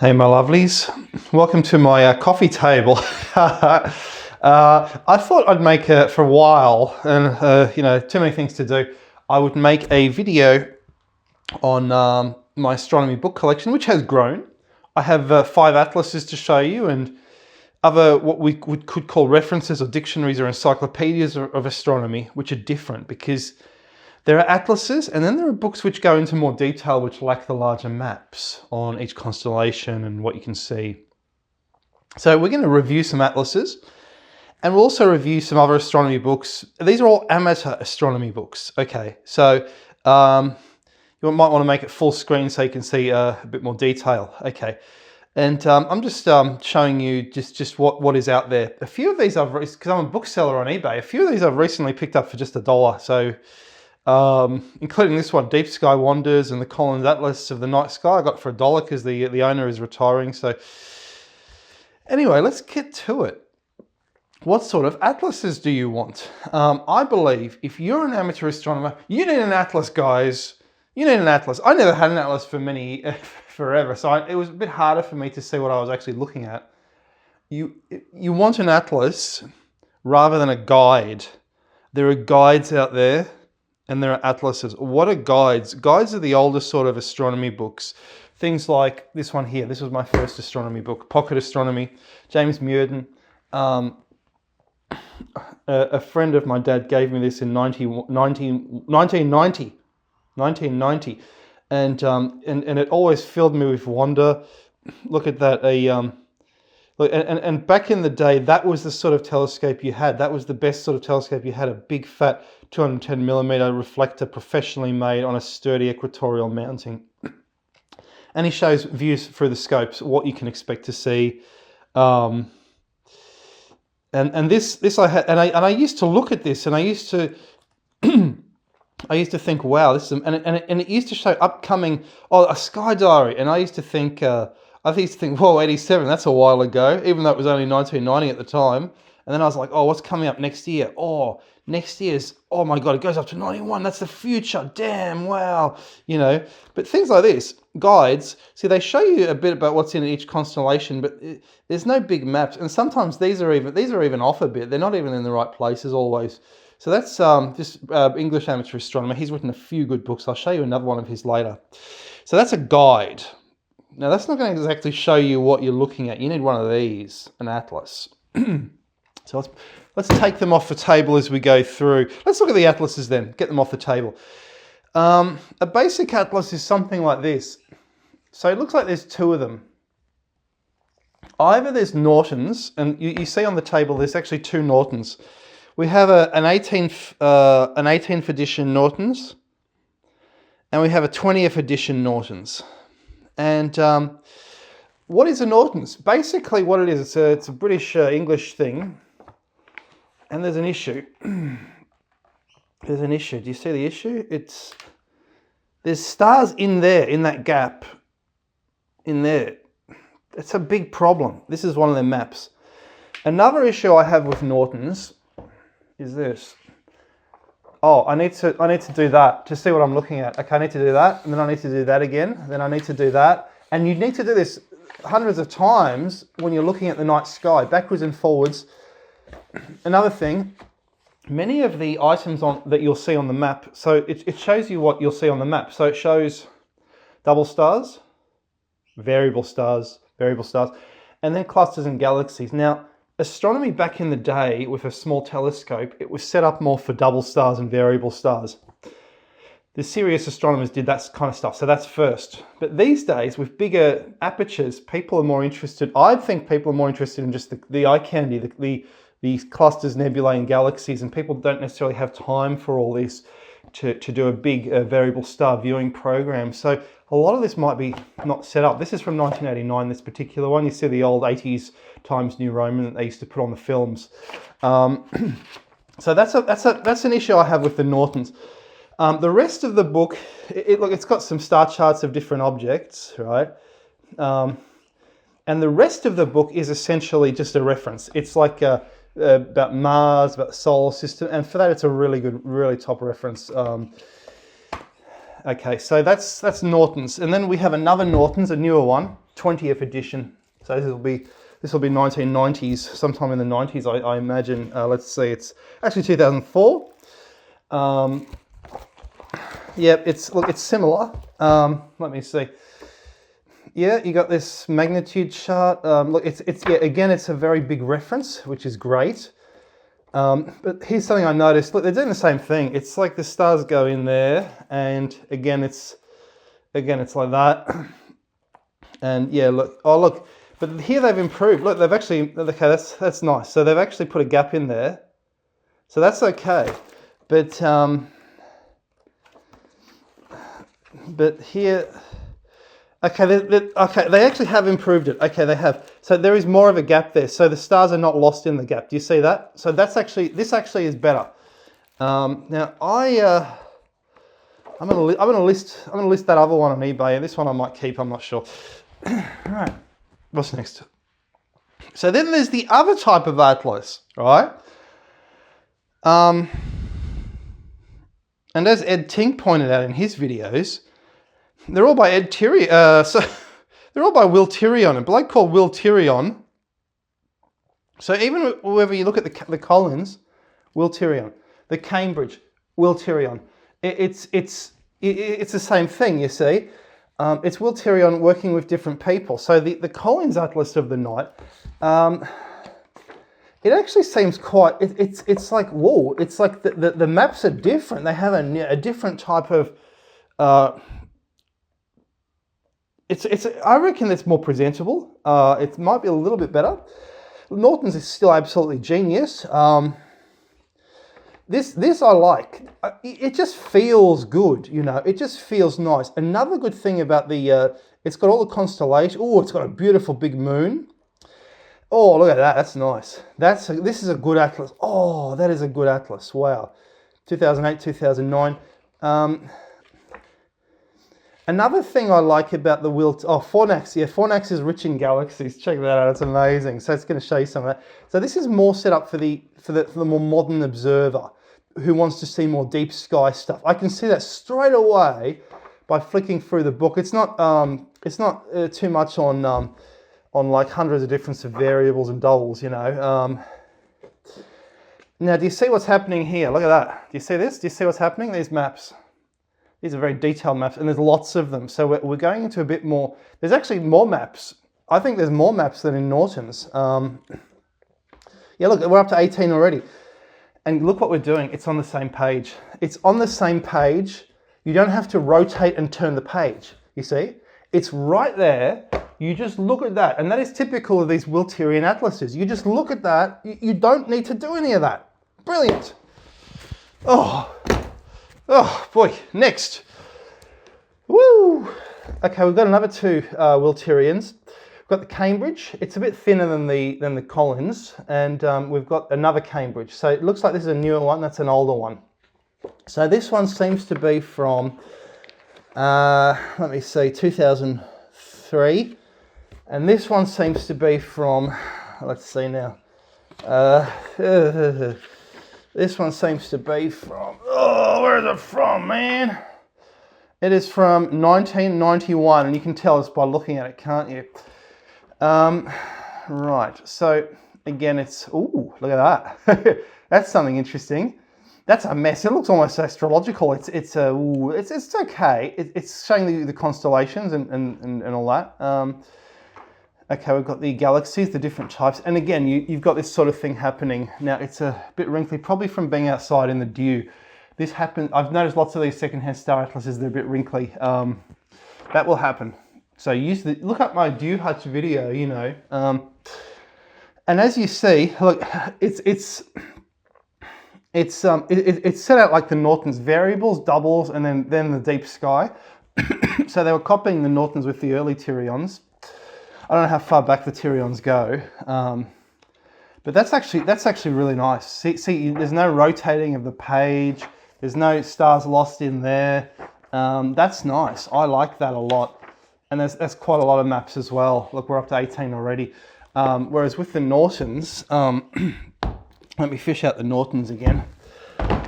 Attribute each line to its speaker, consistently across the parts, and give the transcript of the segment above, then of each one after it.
Speaker 1: Hey my lovelies, welcome to my coffee table. I thought I'd make for a while, and too many things to do. I would make a video on my astronomy book collection, which has grown. I have 5 atlases to show you, and other what we could call references or dictionaries or encyclopedias of astronomy, which are different because there are atlases, and then there are books which go into more detail, which lack the larger maps on each constellation and what you can see. So we're going to review some atlases, and we'll also review some other astronomy books. These are all amateur astronomy books. Okay, so you might want to make it full screen so you can see a bit more detail. Okay, and I'm just showing you just what is out there. A few of these because I'm a bookseller on eBay, a few of these I've recently picked up for just $1. So including this one, Deep Sky Wonders and the Collins Atlas of the Night Sky, I got for $1 because the owner is retiring. So anyway, let's get to it. What sort of atlases do you want? I believe if you're an amateur astronomer, you need an atlas, guys. You need an atlas. I never had an atlas for forever, so it was a bit harder for me to see what I was actually looking at. You want an atlas rather than a guide. There are guides out there, and there are atlases. What are guides? Guides are the oldest sort of astronomy books. Things like this one here. This was my first astronomy book, Pocket Astronomy, James Muirden. A friend of my dad gave me this in 1990. And it always filled me with wonder. Look at that. Look, and back in the day, that was the sort of telescope you had. That was the best sort of telescope you had, a big fat 210mm reflector professionally made on a sturdy equatorial mounting. And he shows views through the scopes, what you can expect to see. And this I had, and I used to look at this, and I used to think, wow, this is, and it used to show upcoming, a sky diary, and I used to think, whoa, 87, that's a while ago, even though it was only 1990 at the time. And then I was like, oh, what's coming up next year? Oh, next year's, oh my God, it goes up to 91. That's the future. Damn, wow. But things like this, guides, see, they show you a bit about what's in each constellation, but there's no big maps. And sometimes these are even off a bit. They're not even in the right places always. So that's this English amateur astronomer. He's written a few good books. I'll show you another one of his later. So that's a guide. Now, that's not going to exactly show you what you're looking at. You need one of these, an atlas. So let's take them off the table as we go through. Let's look at the atlases then, get them off the table. A basic atlas is something like this. So it looks like there's 2 of them. Either there's Nortons, and you see on the table there's actually 2 Nortons. We have an 18th edition Nortons, and we have a 20th edition Nortons. And what is a Nortons? Basically what it is, it's a British English thing, and there's an issue. There's an issue. Do you see the issue? There's stars in there, in that gap, in there. It's a big problem. This is one of their maps. Another issue I have with Nortons is this. Oh, I need to do that to see what I'm looking at. Okay, I need to do that, and then I need to do that again, then I need to do that. And you need to do this hundreds of times when you're looking at the night sky, backwards and forwards. Another thing, many of the items that you'll see on the map, so it shows you what you'll see on the map. So it shows double stars, variable stars, and then clusters and galaxies. Now, astronomy back in the day with a small telescope, it was set up more for double stars and variable stars. The serious astronomers did that kind of stuff, so that's first. But these days, with bigger apertures, people are more interested, I think people are more interested in just the eye candy, the clusters, nebulae, and galaxies, and people don't necessarily have time for all this to do a big variable star viewing program. So a lot of this might be not set up. This is from 1989, this particular one. You see the old 80s Times New Roman that they used to put on the films. So that's an issue I have with the Nortons. The rest of the book, it's got some star charts of different objects, right? And the rest of the book is essentially just a reference. It's like about Mars, about the solar system, and for that it's a really good, really top reference. Okay, so that's Nortons. And then we have another Nortons, a newer one. 20th edition. So this will be 1990s, sometime in the 90s, I imagine. Let's see, it's actually 2004. Yeah, it's similar. Let me see. Yeah, you got this magnitude chart. Look, again, it's a very big reference, which is great. But here's something I noticed. Look, they're doing the same thing. It's like the stars go in there, and again, it's like that. And yeah, look. Oh, look. But here they've improved. Look, they've actually. Okay, that's nice. So they've actually put a gap in there. So that's okay. But here. Okay, they actually have improved it. Okay, they have. So there is more of a gap there. So the stars are not lost in the gap. Do you see that? So this actually is better. Now I'm gonna list that other one on eBay, and this one I might keep. I'm not sure. All right, what's next? So then there's the other type of atlas, right? And as Ed Tink pointed out in his videos, they're all by Ed Tyrion. So they're all by Will Tyrion, a bloke called Will Tyrion. So even wherever you look at the Collins, Will Tyrion, the Cambridge, Will Tyrion, it's the same thing. You see, it's Will Tyrion working with different people. So the Collins Atlas of the Night, it actually seems quite. It's like whoa. It's like the maps are different. They have a different type of. I reckon it's more presentable. It might be a little bit better. Norton's is still absolutely genius. This I like. It just feels good, you know. It just feels nice. Another good thing about it's got all the constellations. Oh, it's got a beautiful big moon. Oh, look at that. That's nice. This is a good atlas. Oh, that is a good atlas. Wow. 2008, 2009. Another thing I like about the Fornax. Yeah, Fornax is rich in galaxies. Check that out. It's amazing. So it's going to show you some of that. So this is more set up for the more modern observer who wants to see more deep sky stuff. I can see that straight away by flicking through the book. It's not too much on like hundreds of different variables and doubles, you know. Now, do you see what's happening here? Look at that. Do you see this? Do you see what's happening? These maps. These are very detailed maps, and there's lots of them. So we're going into a bit more. There's actually more maps. I think there's more maps than in Norton's. Yeah, look, we're up to 18 already. And look what we're doing. It's on the same page. It's on the same page. You don't have to rotate and turn the page, you see? It's right there. You just look at that. And that is typical of these Will Tyrion atlases. You just look at that. You don't need to do any of that. Brilliant. Oh boy, next. Woo! Okay, we've got another two Will Tyrions. We've got the Cambridge. It's a bit thinner than the Collins, and we've got another Cambridge. So it looks like this is a newer one. That's an older one. So this one seems to be from, let me see, 2003, and this one seems to be from, let's see now. This one seems to be from, where is it from, man? It is from 1991, and you can tell us by looking at it, can't you? Right, so again, look at that. That's something interesting. That's a mess. It looks almost astrological. It's okay. It's showing the constellations and all that. Okay, we've got the galaxies, the different types. And again, you've got this sort of thing happening. Now, it's a bit wrinkly, probably from being outside in the dew. This happened. I've noticed lots of these secondhand star atlases, they're a bit wrinkly. That will happen. So look up my dew hutch video, you know. And as you see, look, it's set out like the Norton's variables, doubles, and then the deep sky. So they were copying the Nortons with the early Tyrions. I don't know how far back the Tyrions go, but that's actually really nice. See, there's no rotating of the page. There's no stars lost in there. That's nice. I like that a lot. And there's quite a lot of maps as well. Look, we're up to 18 already. Whereas with the Nortons, let me fish out the Nortons again.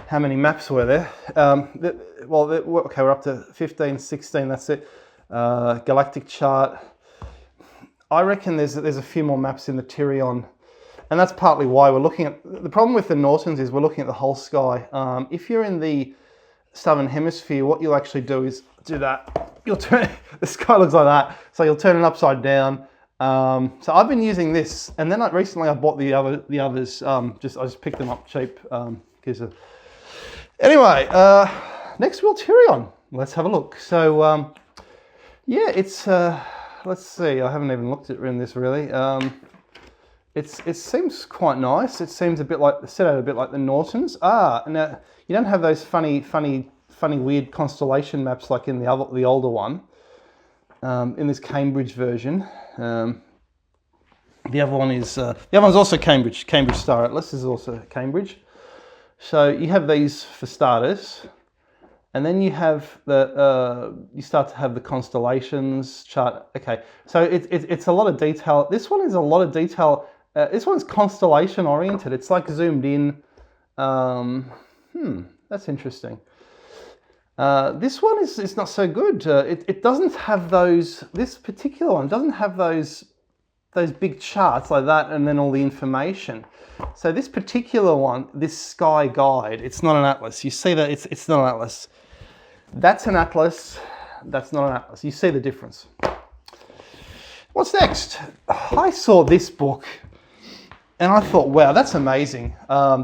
Speaker 1: How many maps were there? Okay, we're up to 15, 16. That's it. Galactic chart. I reckon there's a few more maps in the Tyrion, and that's partly why we're looking at. The problem with the Nortons is we're looking at the whole sky. If you're in the southern hemisphere, what you'll actually do is do that. You'll turn the sky looks like that, so you'll turn it upside down. So I've been using this, and then recently I bought the others. I just picked them up cheap because of. Anyway, next we'll Tyrion. Let's have a look. So yeah, it's let's see. I haven't even looked at this really. It seems quite nice. It seems a bit like set out a bit like the Nortons. Now you don't have those funny weird constellation maps like in the older one. In this Cambridge version, the other one is the other one's also Cambridge Star Atlas is also Cambridge. So you have these for starters, and then you have you start to have the constellations chart. Okay, so it's a lot of detail. This one is a lot of detail. This one's constellation oriented. It's like zoomed in. That's interesting. This one is not so good. It doesn't have those. This particular one doesn't have those big charts like that, and then all the information. So this particular one, this sky guide, it's not an atlas. You see that it's not an atlas. That's an atlas. That's not an atlas. You see the difference. What's next? I saw this book, and I thought, wow, that's amazing.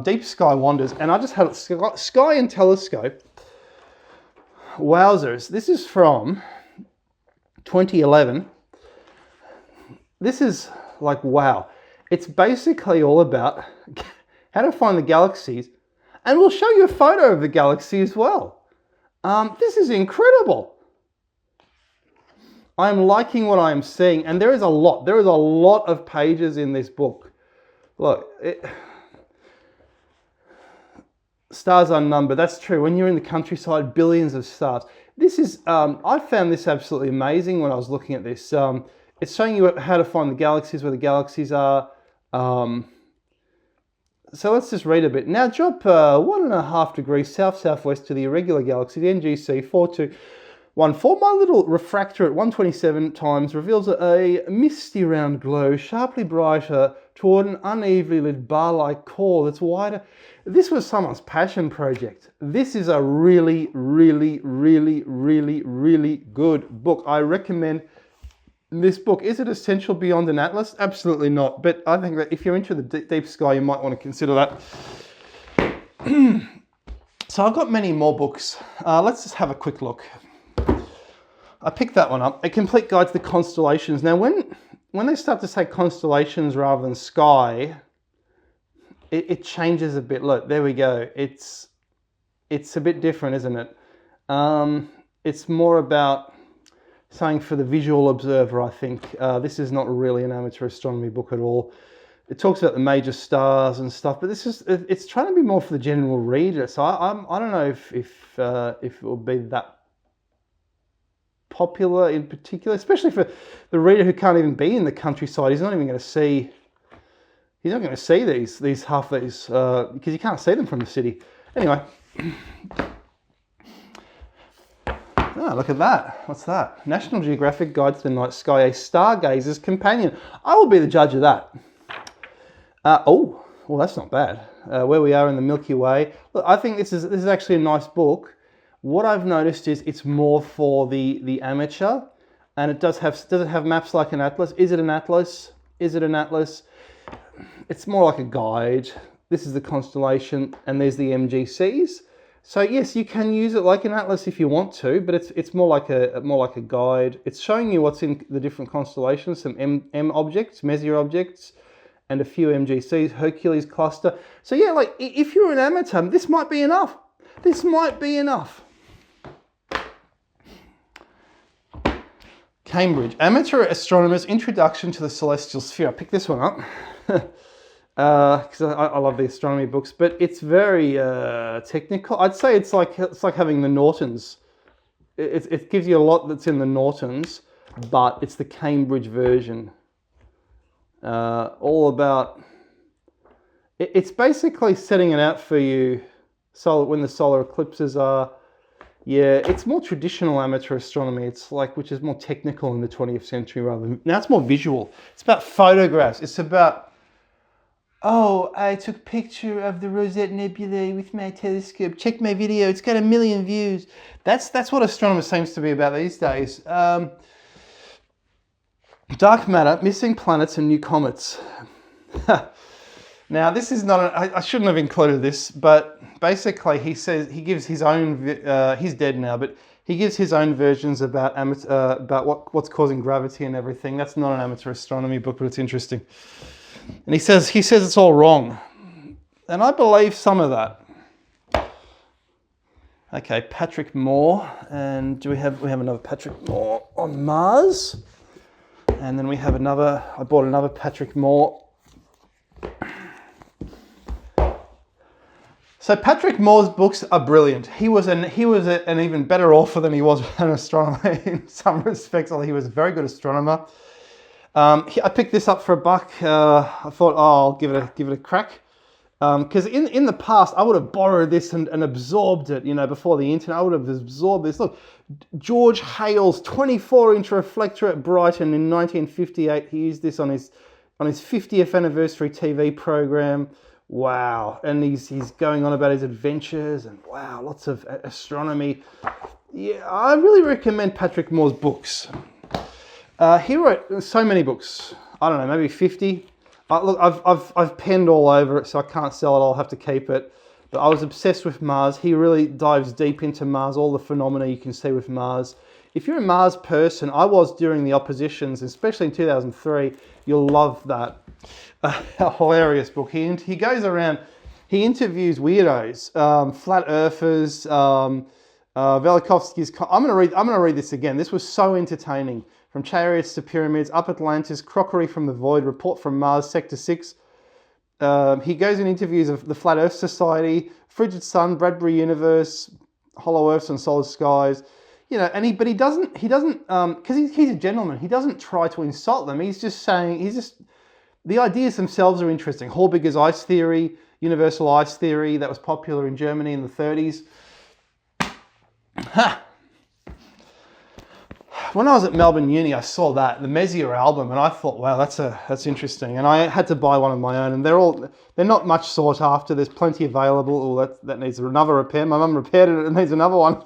Speaker 1: Deep Sky Wonders, and I just had Sky and Telescope. Wowzers, this is from 2011. This is like, wow. It's basically all about how to find the galaxies, and we'll show you a photo of the galaxy as well. This is incredible. I'm liking what I'm seeing, and there is a lot of pages in this book. Look, stars unnumbered. That's true. When you're in the countryside, billions of stars. This is, I found this absolutely amazing when I was looking at this. It's showing you how to find the galaxies, where the galaxies are. So let's just read a bit. Now drop 1.5 degrees south-southwest to the irregular galaxy, the NGC 4214. My little refractor at 127 times reveals a misty round glow, sharply brighter toward an unevenly lit bar-like core that's wider. This was someone's passion project. This is a really, really, really, really, really good book. I recommend this book. Is it essential beyond an atlas? Absolutely not. But I think that if you're into the deep sky, you might want to consider that. So I've got many more books. Let's just have a quick look. I picked that one up. A Complete Guide to the Constellations. Now, when they start to say constellations rather than sky, it changes a bit. Look, there we go. It's a bit different, isn't it? It's more about something for the visual observer, I think. This is not really an amateur astronomy book at all. It talks about the major stars and stuff, but it's trying to be more for the general reader. So I don't know if it will be that popular in particular, especially for the reader who can't even be in the countryside. He's not even going to see. He's not going to see these because you can't see them from the city. Anyway. Oh, look at that. What's that? National Geographic Guide to the Night Sky, a Stargazer's Companion. I will be the judge of that. Well, that's not bad. Where we are in the Milky Way. Look, I think this is actually a nice book. What I've noticed is it's more for the amateur, and does it have maps like an atlas? Is it an atlas? Is it an atlas? It's more like a guide. This is the constellation, and there's the MGCs. So yes, you can use it like an atlas if you want to, but it's more like a guide. It's showing you what's in the different constellations, some M objects, Messier objects, and a few MGCs, Hercules cluster. So yeah, like if you're an amateur, this might be enough. This might be enough. Cambridge, Amateur Astronomer's Introduction to the Celestial Sphere. I picked this one up. Because I love the astronomy books, but it's very technical. I'd say it's like having the Nortons. It gives you a lot that's in the Nortons, but it's the Cambridge version. All about. It's basically setting it out for you. So when the solar eclipses are, Yeah, it's more traditional amateur astronomy. It's like, which is more technical in the 20th century rather than, now it's more visual. It's about photographs. It's about, oh, I took a picture of the Rosette Nebulae with my telescope. Check my video. It's got 1 million views. That's what astronomy seems to be about these days. Dark matter, missing planets, and new comets. Now, this is not, I shouldn't have included this, but basically he says, he gives his own, he's dead now, but he gives his own versions about what's causing gravity and everything. That's not an amateur astronomy book, but it's interesting. And he says it's all wrong. And I believe some of that. Okay, Patrick Moore. And we have another Patrick Moore on Mars. And then we have another, I bought another Patrick Moore. So Patrick Moore's books are brilliant. He was an even better author than he was an astronomer in some respects. Although he was a very good astronomer. I picked this up for $1. I thought, oh, I'll give it a crack. Because in the past, I would have borrowed this and absorbed it. You know, before the internet, I would have absorbed this. Look, George Hale's 24-inch reflector at Brighton in 1958. He used this on his 50th anniversary TV program. Wow, and he's going on about his adventures and wow, lots of astronomy. Yeah, I really recommend Patrick Moore's books. He wrote so many books. I don't know, maybe 50. Look, I've penned all over it, so I can't sell it. I'll have to keep it. But I was obsessed with Mars. He really dives deep into Mars, all the phenomena you can see with Mars. If you're a Mars person, I was during the oppositions, especially in 2003. You'll love that. A hilarious book. He goes around, he interviews weirdos, flat earthers, Velikovsky's. I'm gonna read this again. This was so entertaining. From Chariots to Pyramids, Up Atlantis, Crockery from the Void, Report from Mars, Sector 6. He goes in interviews of the Flat Earth Society, Frigid Sun, Bradbury Universe, Hollow Earths and Solid Skies. You know, but he doesn't, because he's a gentleman. He doesn't try to insult them. He's just saying, the ideas themselves are interesting. Horbiger's ice theory, universal ice theory, that was popular in Germany in the 30s. Ha! When I was at Melbourne Uni, I saw the Messier album, and I thought, wow, that's interesting. And I had to buy one of my own, and they're not much sought after. There's plenty available. Oh, that needs another repair. My mum repaired it, and it needs another one.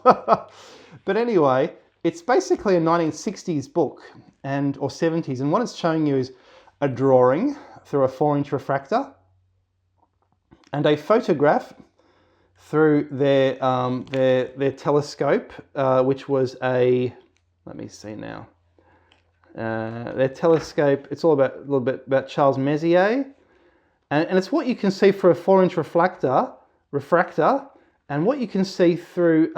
Speaker 1: But anyway, it's basically a 1960s book or 70s, and what it's showing you is a drawing through a 4-inch refractor and a photograph through their telescope, which was let me see now. Their telescope, it's all a little bit about Charles Messier, and it's what you can see for a 4-inch refractor, and what you can see through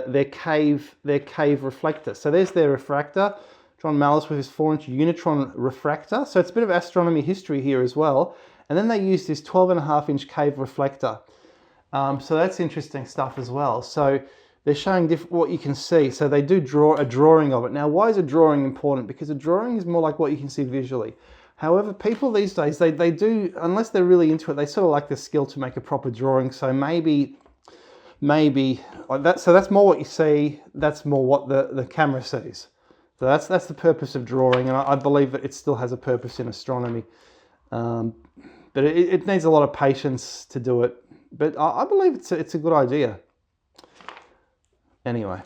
Speaker 1: their cave reflector. So there's their refractor. John Mallis with his 4-inch Unitron refractor. So it's a bit of astronomy history here as well. And then they use this 12.5-inch cave reflector. So that's interesting stuff as well. So they're showing what you can see. So they do draw a drawing of it. Now, why is a drawing important? Because a drawing is more like what you can see visually. However, people these days, they do, unless they're really into it, they sort of like the skill to make a proper drawing. So maybe like that. So that's more what you see. That's more what the camera sees. So that's the purpose of drawing, and I believe that it still has a purpose in astronomy. But it needs a lot of patience to do it. But I believe it's a good idea. Anyway.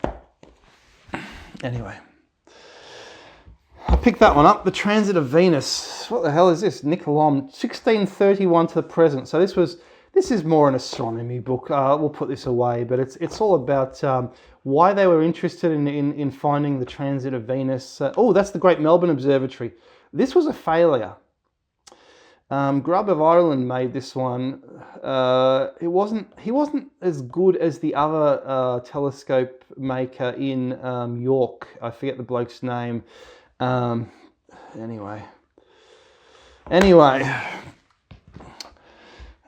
Speaker 1: I picked that one up, The Transit of Venus. What the hell is this? Nicolom, 1631 to the present. So this is more an astronomy book. We'll put this away, but it's all about why they were interested in finding the transit of Venus. That's the Great Melbourne Observatory. This was a failure. Grubb of Ireland made this one. He wasn't as good as the other telescope maker in York. I forget the bloke's name. Anyway.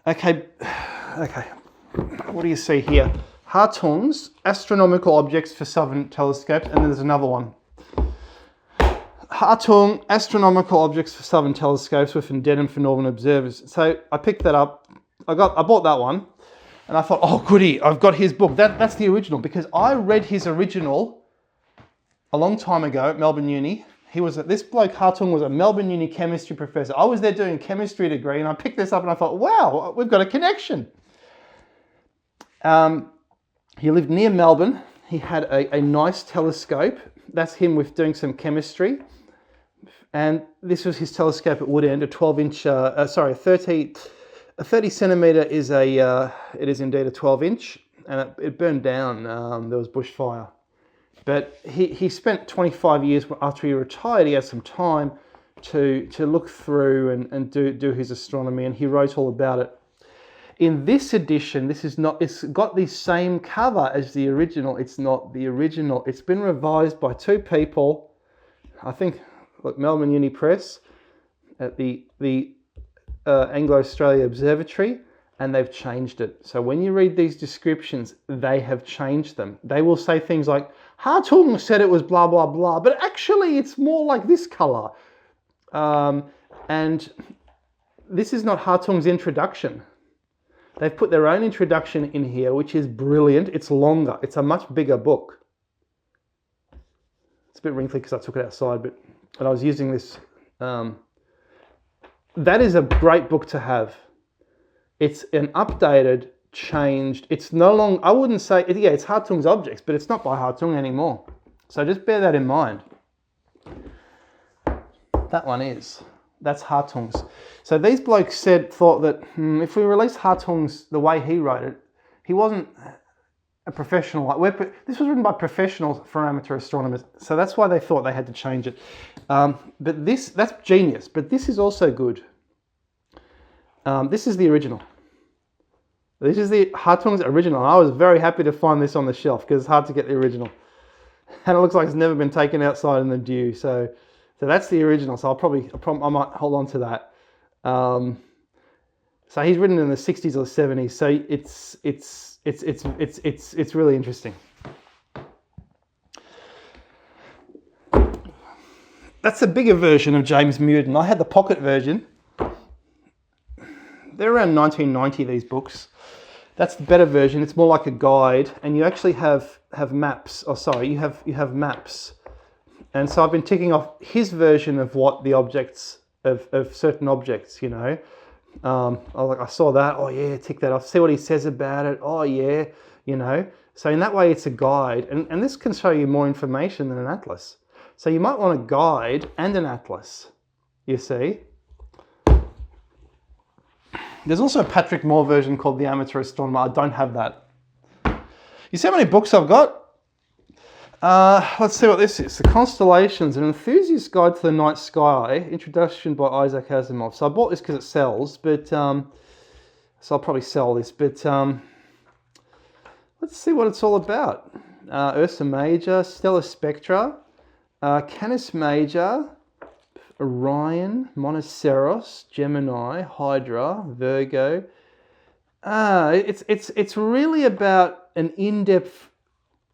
Speaker 1: Okay. What do you see here? Hartung's Astronomical Objects for Southern Telescopes, and then there's another one. Hartung Astronomical Objects for Southern Telescopes with Addendum for Northern Observers. So I picked that up. I bought that one. And I thought, oh, goody, I've got his book. That's the original, because I read his original a long time ago at Melbourne Uni. This bloke, Hartung, was a Melbourne Uni chemistry professor. I was there doing a chemistry degree, and I picked this up and I thought, wow, we've got a connection. He lived near Melbourne. He had a nice telescope. That's him with doing some chemistry. And this was his telescope at Woodend, a 12-inch, a 30 centimetre is it is indeed a 12-inch, and it burned down. There was bushfire. But he spent 25 years after he retired. He had some time to look through and do his astronomy, and he wrote all about it. In this edition, it's got the same cover as the original. It's not the original. It's been revised by two people, I think, like Melbourne Uni Press at the Anglo-Australia Observatory, and they've changed it. So when you read these descriptions, they have changed them. They will say things like, Hartung said it was blah, blah, blah, but actually it's more like this color. And this is not Hartung's introduction. They've put their own introduction in here, which is brilliant. It's longer. It's a much bigger book. It's a bit wrinkly because I took it outside, and I was using this. That is a great book to have. It's an updated, changed. It's no longer, I wouldn't say, yeah, it's Hartung's objects, but it's not by Hartung anymore. So just bear that in mind. That one is. That's Hartung's. So these blokes thought that if we release Hartung's the way he wrote it, he wasn't a professional. This was written by professionals for amateur astronomers. So that's why they thought they had to change it. But that's genius. But this is also good. This is the original. This is the Hartung's original. I was very happy to find this on the shelf because it's hard to get the original. And it looks like it's never been taken outside in the dew. So that's the original. So I might hold on to that. So he's written in the 60s or 70s. So it's really interesting. That's a bigger version of James Mewden. I had the pocket version. They're around 1990, these books. That's the better version. It's more like a guide, and you actually have maps. Oh, sorry, you have maps. And so I've been ticking off his version of what the objects of certain objects, you know. I saw that. Oh yeah, tick that off. See what he says about it. Oh yeah, you know. So in that way, it's a guide, and this can show you more information than an atlas. So you might want a guide and an atlas. You see. There's also a Patrick Moore version called The Amateur-Astronomy. I don't have that. You see how many books I've got? Let's see what this is. The Constellations, An Enthusiast's Guide to the Night Sky, introduction by Isaac Asimov. So I bought this because it sells, but so I'll probably sell this. But let's see what it's all about. Ursa Major, Stellar Spectra, Canis Major, Orion, Monoceros, Gemini, Hydra, Virgo. It's really about an in-depth.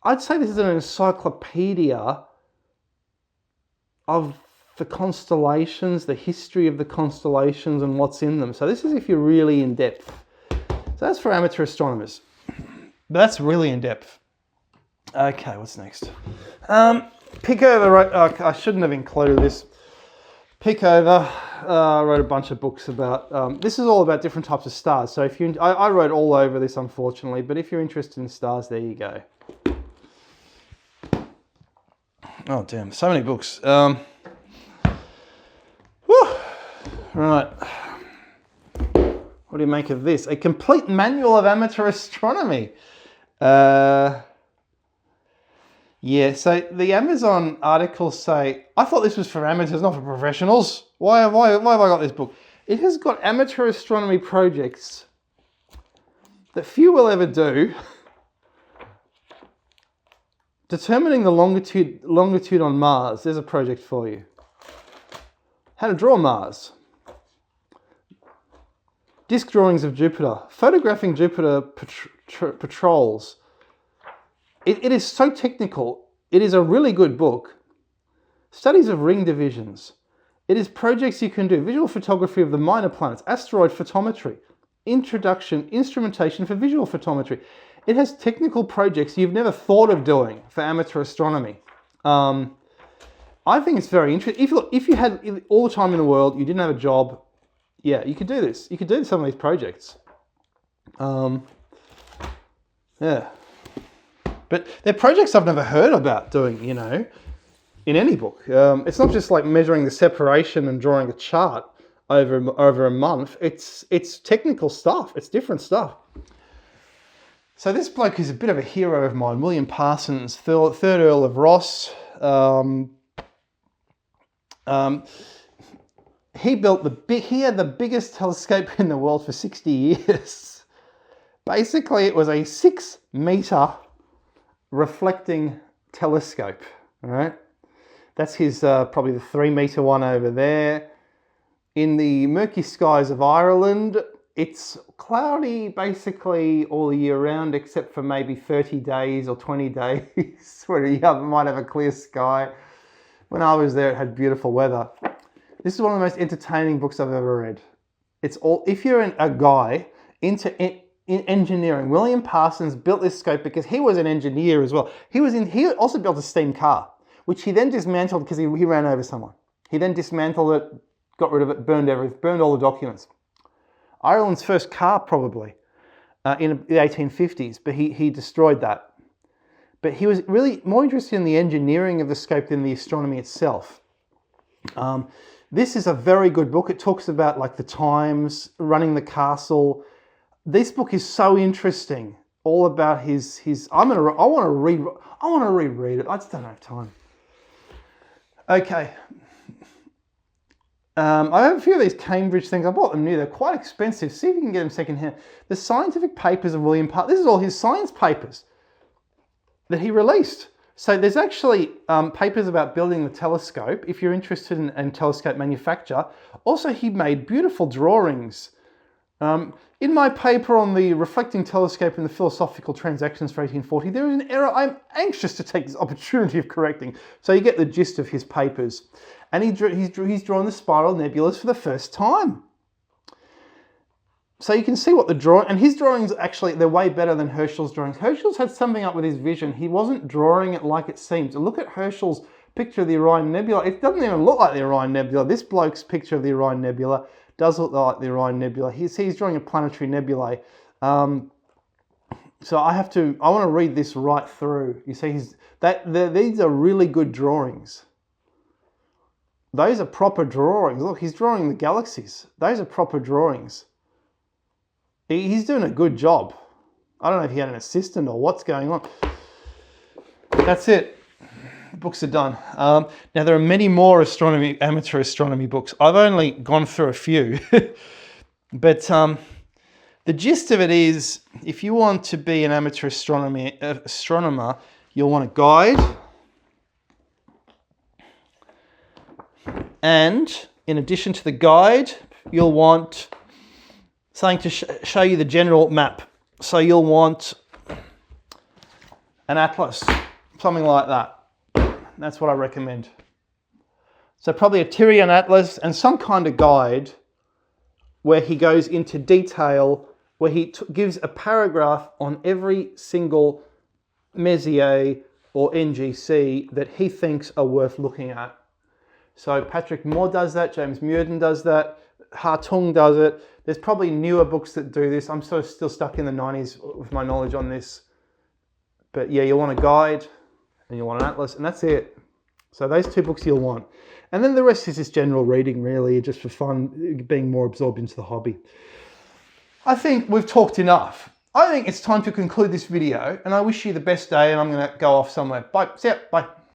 Speaker 1: I'd say this is an encyclopedia of the constellations, the history of the constellations, and what's in them. So this is if you're really in depth. So that's for amateur astronomers. But that's really in depth. Okay, what's next? Pick over. I shouldn't have included this. Pick over. I wrote a bunch of books about. This is all about different types of stars. So if I wrote all over this, unfortunately. But if you're interested in stars, there you go. Oh damn! So many books. Whew. Right. What do you make of this? A complete manual of amateur astronomy. Yeah, so the Amazon articles say, I thought this was for amateurs, not for professionals. Why have I got this book? It has got amateur astronomy projects that few will ever do. Determining the longitude on Mars, there's a project for you. How to draw Mars. Disk drawings of Jupiter. Photographing Jupiter patrols. It is so technical. It is a really good book. Studies of ring divisions. It is projects you can do. Visual photography of the minor planets. Asteroid photometry. Introduction, Instrumentation for Visual Photometry. It has technical projects you've never thought of doing for amateur astronomy. I think it's very interesting. If you had all the time in the world, you didn't have a job, yeah, you could do this. You could do some of these projects. Yeah. But they're projects I've never heard about doing, you know, in any book. It's not just like measuring the separation and drawing a chart over a month. It's technical stuff. It's different stuff. So this bloke is a bit of a hero of mine, William Parsons, third Earl of Ross. He had the biggest telescope in the world for 60 years. Basically, it was a 6-meter reflecting telescope. All right, that's his probably the 3-meter one over there. In the murky skies of Ireland, it's cloudy basically all year round, except for maybe 30 days or 20 days where you might have a clear sky. When I was there, it had beautiful weather. This is one of the most entertaining books I've ever read. It's all, if you're a guy into engineering, William Parsons built this scope because he was an engineer as well. He also built a steam car, which he then dismantled because he ran over someone. He then dismantled it, got rid of it, burned all the documents. Ireland's first car probably in the 1850s, but he destroyed that. But he was really more interested in the engineering of the scope than the astronomy itself. This is a very good book. It talks about like the times, running the castle. This book is so interesting. All about his. I want to reread it. I just don't have time. Okay. I have a few of these Cambridge things. I bought them new. They're quite expensive. See if you can get them secondhand. The scientific papers of William Parsons. This is all his science papers that he released. So there's actually papers about building the telescope, if you're interested in telescope manufacture. Also, he made beautiful drawings. In my paper on the reflecting telescope and the philosophical transactions for 1840, there is an error I'm anxious to take this opportunity of correcting. So you get the gist of his papers. And he's drawn the spiral nebulas for the first time. So you can see what the drawing, and his drawings actually, they're way better than Herschel's drawings. Herschel's had something up with his vision. He wasn't drawing it like it seems. Look at Herschel's picture of the Orion Nebula. It doesn't even look like the Orion Nebula. This bloke's picture of the Orion Nebula does look like the Orion Nebula. He's drawing a planetary nebulae. So I want to read this right through. You see, these are really good drawings. Those are proper drawings. Look, he's drawing the galaxies. Those are proper drawings. He's doing a good job. I don't know if he had an assistant or what's going on. That's it. The books are done. Now, there are many more amateur astronomy books. I've only gone through a few. But the gist of it is, if you want to be an amateur astronomer, you'll want a guide. And in addition to the guide, you'll want something to show you the general map. So you'll want an atlas, something like that. That's what I recommend. So probably a Tyrian atlas and some kind of guide where he goes into detail, where he gives a paragraph on every single Messier or NGC that he thinks are worth looking at. So Patrick Moore does that, James Muirden does that, Hartung does it. There's probably newer books that do this. I'm sort of still stuck in the 90s with my knowledge on this. But yeah, you'll want a guide and you'll want an atlas, and that's it. So those two books you'll want. And then the rest is just general reading, really, just for fun, being more absorbed into the hobby. I think we've talked enough. I think it's time to conclude this video, and I wish you the best day, and I'm going to go off somewhere. Bye. See ya. Bye.